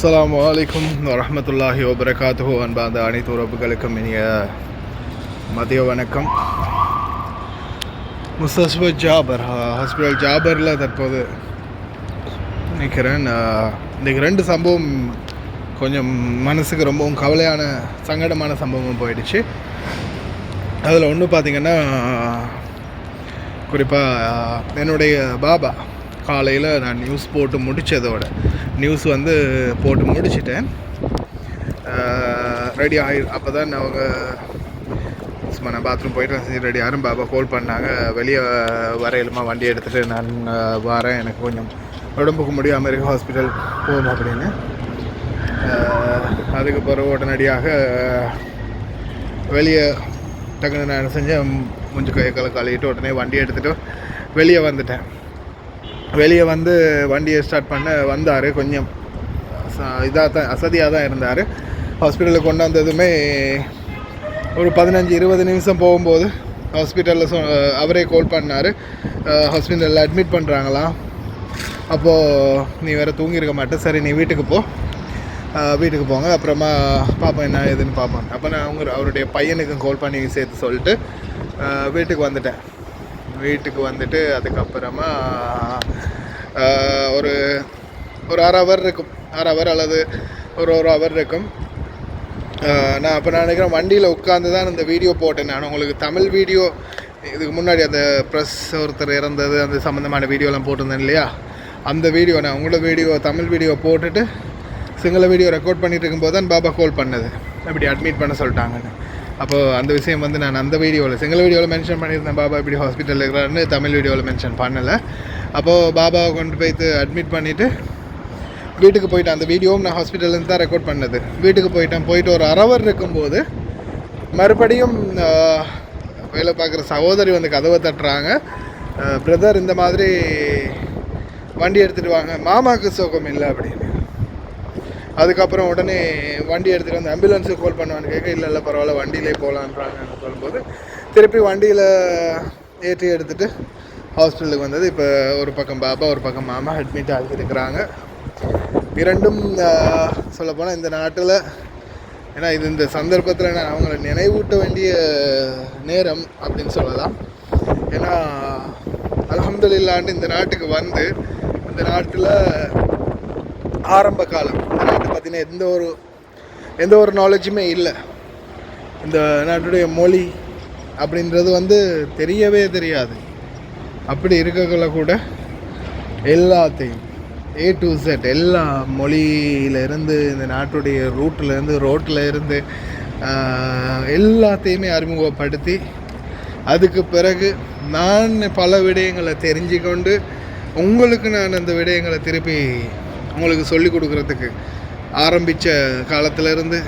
அஸ்ஸலாமு அலைக்கும் வரஹ்மத்துல்லாஹி வபரகாத்துஹு. அன்பார்ந்த அனைத்து உறவுகளுக்கும் இனிய மதிய வணக்கம். முஸ்தஸ்பா ஜாபர் ஹாஸ்பிட்டல் ஜாபரில் தற்போது நிற்கிறேன். இன்றைக்கி ரெண்டு சம்பவம் கொஞ்சம் மனசுக்கு ரொம்பவும் கவலையான சங்கடமான சம்பவம் போயிடுச்சு. அதில் ஒன்று பார்த்திங்கன்னா, குறிப்பாக என்னுடைய பாபா காலையில் நான் நியூஸ் போட்டு முடித்ததோட நியூஸ் போட்டு முடிச்சிட்டேன், ரெடி ஆகி அப்போ தான் அவங்க நான் பாத்ரூம் போயிட்டு ரெடி ஆகும். பாபா கால் பண்ணாங்க, வெளியே வரையிலுமா வண்டி எடுத்துகிட்டு நான் வரேன், எனக்கு கொஞ்சம் உடம்புக்கு முடியாமல் இருக்கு, ஹாஸ்பிட்டல் போகும் அப்படின்னு. அதுக்கு பிறகு உடனடியாக வெளியே டக்குன்னு நான் செஞ்சேன், மூஞ்சி கையை கழுவிட்டு உடனே வண்டி எடுத்துகிட்டு வெளியே வந்துட்டேன். வெளியே வண்டியை ஸ்டார்ட் பண்ண வந்தார். கொஞ்சம் இதாக தான் அசதியாக தான் இருந்தார். ஹாஸ்பிட்டலுக்கு கொண்டு வந்ததுமே ஒரு 15-20 நிமிஷம் போகும்போது ஹாஸ்பிட்டலில் அவரே கால் பண்ணார், ஹாஸ்பிட்டலில் அட்மிட் பண்ணுறாங்களாம். அப்போது நீ வேறு தூங்கியிருக்க மாட்டேன், சரி நீ வீட்டுக்கு போங்க, அப்புறமா பார்ப்போம் என்ன ஏதுன்னு பார்ப்போம். அப்போ நான் அவருடைய பையனுக்கும் கால் பண்ணி சேர்த்து சொல்லிட்டு வீட்டுக்கு வந்துட்டேன். வீட்டுக்கு வந்துட்டு அதுக்கப்புறமா ஒரு அரை ஹவர் இருக்கும், அரை ஹவர் அல்லது ஒரு ஹவர் இருக்கும். நான் நினைக்கிறேன் வண்டியில் உட்காந்து தான் இந்த வீடியோ போட்டேன். நான் உங்களுக்கு தமிழ் வீடியோ இதுக்கு முன்னாடி அந்த ப்ரெஸ் ஒருத்தர் இறந்தது அந்த சம்மந்தமான வீடியோலாம் போட்டிருந்தேன் இல்லையா, அந்த வீடியோ நான் உங்களோட வீடியோ தமிழ் வீடியோ போட்டுட்டு சிங்கள வீடியோ ரெக்கார்ட் பண்ணிகிட்டு இருக்கும்போது தான் பாபா கால் பண்ணது, இப்படி அட்மிட் பண்ண சொல்லிட்டாங்கன்னு. அப்போது அந்த விஷயம் நான் அந்த வீடியோவில் சிங்கள வீடியோவில் மென்ஷன் பண்ணியிருந்தேன், பாபா இப்படி ஹாஸ்பிட்டலில் இருக்கிறாருன்னு. தமிழ் வீடியோவில் மென்ஷன் பண்ணலை. அப்போது பாபாவை கொண்டு போய்ட்டு அட்மிட் பண்ணிவிட்டு வீட்டுக்கு போயிட்டேன். அந்த வீடியோவும் நான் ஹாஸ்பிட்டல்லேருந்து தான் ரெக்கார்ட் பண்ணது. வீட்டுக்கு போயிட்டு ஒரு அரை ஹவர் இருக்கும்போது மறுபடியும் வேலை பார்க்குற சகோதரி கதவை தட்டுறாங்க, பிரதர் இந்த மாதிரி வண்டி எடுத்துகிட்டு வாங்க, மாமாவுக்கு சோகம் இல்லை அப்படின்னு. அதுக்கப்புறம் உடனே வண்டி எடுத்துகிட்டு ஆம்புலன்ஸுக்கு கால் பண்ணுவான்னு கேட்க, இல்லை பரவாயில்ல வண்டியிலே போகலான்றாங்கன்னு சொல்லும்போது திருப்பி வண்டியில் ஏற்றி எடுத்துகிட்டு ஹாஸ்பிட்டலுக்கு வந்தது. இப்போ ஒரு பக்கம் பாபா ஒரு பக்கம் மாமா அட்மிட் ஆகியிருக்கிறாங்க. இரண்டும் சொல்லப்போனால் இந்த நாட்டில், ஏன்னா இது இந்த சந்தர்ப்பத்தில் நான் அவங்கள நினைவூட்ட வேண்டிய நேரம் அப்படின்னு சொல்லலாம். ஏன்னா அல்ஹம்துலில்லாஹ் இந்த நாட்டுக்கு இந்த நாட்டில் ஆரம்ப காலம் இந்த நாட்டை பற்றின எந்த ஒரு நாலேஜுமே இல்லை. இந்த நாட்டுடைய மொழி அப்படின்றது தெரியவே தெரியாது. அப்படி இருக்கக்குள்ள கூட எல்லாத்தையும் A to Z எல்லா மொழியிலேருந்து இந்த நாட்டுடைய ரோட்டில் இருந்து எல்லாத்தையுமே அறிமுகப்படுத்தி, அதுக்கு பிறகு நான் பல விடயங்களை தெரிஞ்சுக்கொண்டு உங்களுக்கு நான் அந்த விடயங்களை திருப்பி உங்களுக்கு சொல்லிக் கொடுக்குறதுக்கு ஆரம்பித்த காலத்திலேருந்து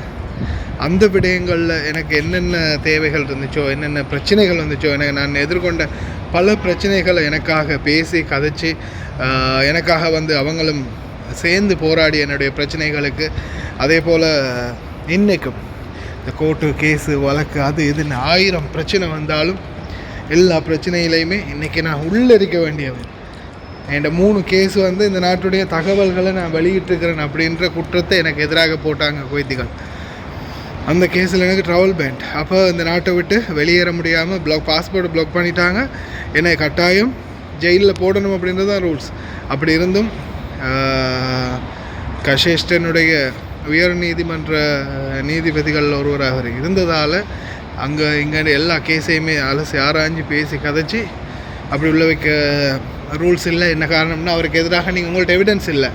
அந்த விடயங்களில் எனக்கு என்னென்ன தேவைகள் இருந்துச்சோ, என்னென்ன பிரச்சனைகள் வந்துச்சோ, நான் எதிர்கொண்ட பல பிரச்சனைகளை எனக்காக பேசி கதைச்சி எனக்காக அவங்களும் சேர்ந்து போராடி என்னுடைய பிரச்சனைகளுக்கு, அதே போல் இன்றைக்கும் இந்த கோர்ட்டு கேஸு வழக்கு அது இதுன்னு 1000 பிரச்சனை வந்தாலும் எல்லா பிரச்சனையிலையுமே இன்றைக்கி நான் உள்ளிருக்க வேண்டியவன். என்கிட்ட 3 கேஸு இந்த நாட்டுடைய தகவல்களை நான் வெளியிட்டிருக்கிறேன் அப்படின்ற குற்றத்தை எனக்கு எதிராக போட்டாங்க குவைத்திகள். அந்த கேஸில் எனக்கு ட்ராவல் பேண்ட். அப்போ இந்த நாட்டை விட்டு வெளியேற முடியாமல் பாஸ்போர்ட்டை ப்ளாக் பண்ணிட்டாங்க. என்னை கட்டாயம் ஜெயிலில் போடணும் அப்படின்றது தான் ரூல்ஸ். அப்படி இருந்தும் கஷேஷ்டனுடைய உயர் நீதிமன்ற நீதிபதிகள் ஒருவராக இருந்ததால் இங்கே எல்லா கேஸையுமே அலசி ஆராய்ஞ்சு பேசி கதைச்சி அப்படி உள்ள வைக்க ரூல்ஸ் இல்லை. என்ன காரணம்னா, அவருக்கு எதிராக உங்கள்ட்ட எவிடன்ஸ் இல்லை.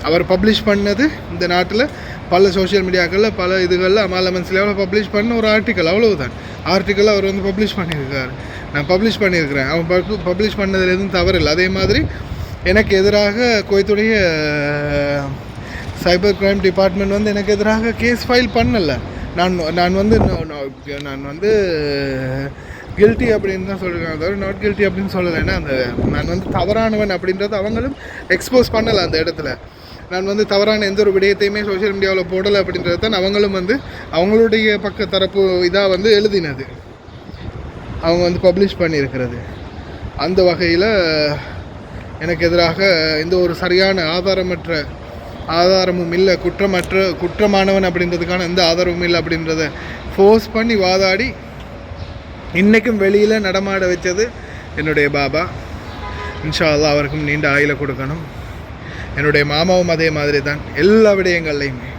அவர் பப்ளிஷ் பண்ணது இந்த நாட்டில் பல சோஷியல் மீடியாக்களில் பல இதுகளில் அமாலமன்ஸ்லேயும் பப்ளிஷ் பண்ண ஒரு ஆர்டிக்கல், அவ்வளவுதான். ஆர்டிக்கல் அவர் பப்ளிஷ் பண்ணியிருக்காரு, நான் பப்ளிஷ் பண்ணியிருக்கிறேன். அவன் பப்ளிஷ் பண்ணதில் எதுவும் தவறு இல்லை. அதே மாதிரி எனக்கு எதிராக குவைத்துடைய சைபர் கிரைம் டிபார்ட்மெண்ட் எனக்கு எதிராக கேஸ் ஃபைல் பண்ணலை. நான் கில்ட்டி அப்படின்னு தான் சொல்லியிருக்காங்க, அதாவது நாட் கில்ட்டி அப்படின்னு சொல்லலை. ஏன்னா நான் தவறானவன் அப்படின்றத அவங்களும் எக்ஸ்போஸ் பண்ணலை. அந்த இடத்துல நான் தவறான எந்த ஒரு விடயத்தையுமே சோஷியல் மீடியாவில் போடலை அப்படின்றது தான் அவங்களும் அவங்களுடைய பக்க தரப்பு இதாக எழுதினது, அவங்க பப்ளிஷ் பண்ணியிருக்கிறது. அந்த வகையில் எனக்கு எதிராக எந்த ஒரு சரியான ஆதாரமற்ற ஆதாரமும் இல்லை, குற்றமானவன் அப்படின்றதுக்கான எந்த ஆதாரமும் இல்லை அப்படின்றத ஃபோர்ஸ் பண்ணி வாதாடி இன்றைக்கும் வெளியில் நடமாட வச்சது என்னுடைய பாபா. இன்ஷா அல்லாஹ் அவருக்கும் நீண்ட ஆயுளை கொடுக்கணும். என்னுடைய மாமாவும் அதே மாதிரி தான். எல்லா விடயங்கள்லையுமே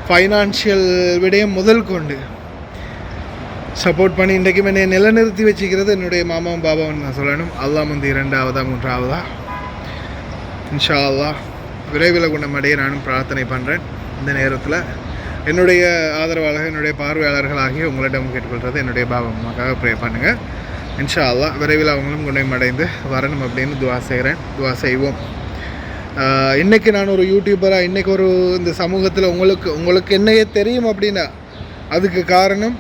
ஃபைனான்ஷியல் விடயம் முதல் கொண்டு சப்போர்ட் பண்ணி இன்றைக்கும் என்னை நிலைநிறுத்தி வச்சுக்கிறது என்னுடைய மாமாவும் பாபாவும் நான் சொல்லணும். அல்லாஹ் வந்து 2ஆவதா 3ஆவதா இன்ஷா அல்லாஹ் விரைவில் குணமடைய நானும் பிரார்த்தனை பண்ணுறேன். இந்த நேரத்தில் என்னுடைய ஆதரவாளர்கள், என்னுடைய பார்வையாளர்கள் ஆகிய உங்களிடம் கேட்டுக்கொள்கிறது என்னுடைய பாபா அம்மாக்காக ப்ரே பண்ணுங்கள். இன்ஷா அல்லாஹ் விரைவில் அவங்களும் குணமடைந்து வரணும் அப்படின்னு துவா செய்வோம். இன்றைக்கி நான் ஒரு யூடியூபராக, இன்றைக்கி ஒரு இந்த சமூகத்தில் உங்களுக்கு என்னையே தெரியும் அப்படின்னா அதுக்கு காரணம்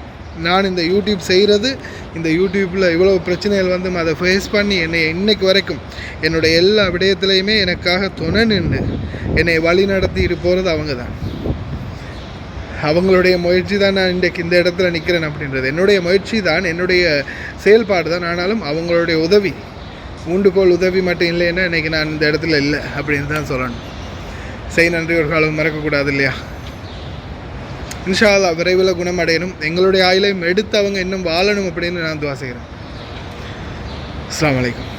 நான் இந்த யூடியூப் செய்கிறது. இந்த யூடியூப்பில் இவ்வளோ பிரச்சனைகள் வந்து அதை ஃபேஸ் பண்ணி என்னை இன்னைக்கு வரைக்கும் என்னுடைய எல்லா விடயத்துலையுமே எனக்காக துணை நின்று என்னை வழி நடத்திட்டு போகிறது அவங்க தான். அவங்களுடைய முயற்சி தான் நான் இன்றைக்கு இந்த இடத்துல நிற்கிறேன் அப்படின்றது. என்னுடைய முயற்சி தான், என்னுடைய செயல்பாடு தான். ஆனாலும் அவங்களுடைய உதவி, ஊண்டுகோல் உதவி மட்டும் இல்லைன்னா இன்றைக்கி நான் இந்த இடத்துல இல்லை அப்படின்னு தான் சொல்லணும். நன்றி ஒரு காலம் மறக்கக்கூடாது இல்லையா? இன்ஷா அல்லாஹ் விரைவில் குணமடையணும், எங்களுடைய ஆயுளையும் எடுத்து அவங்க இன்னும் வாழணும் அப்படின்னு நான் துவா செய்கிறேன். அஸ்ஸலாமு அலைக்கும்.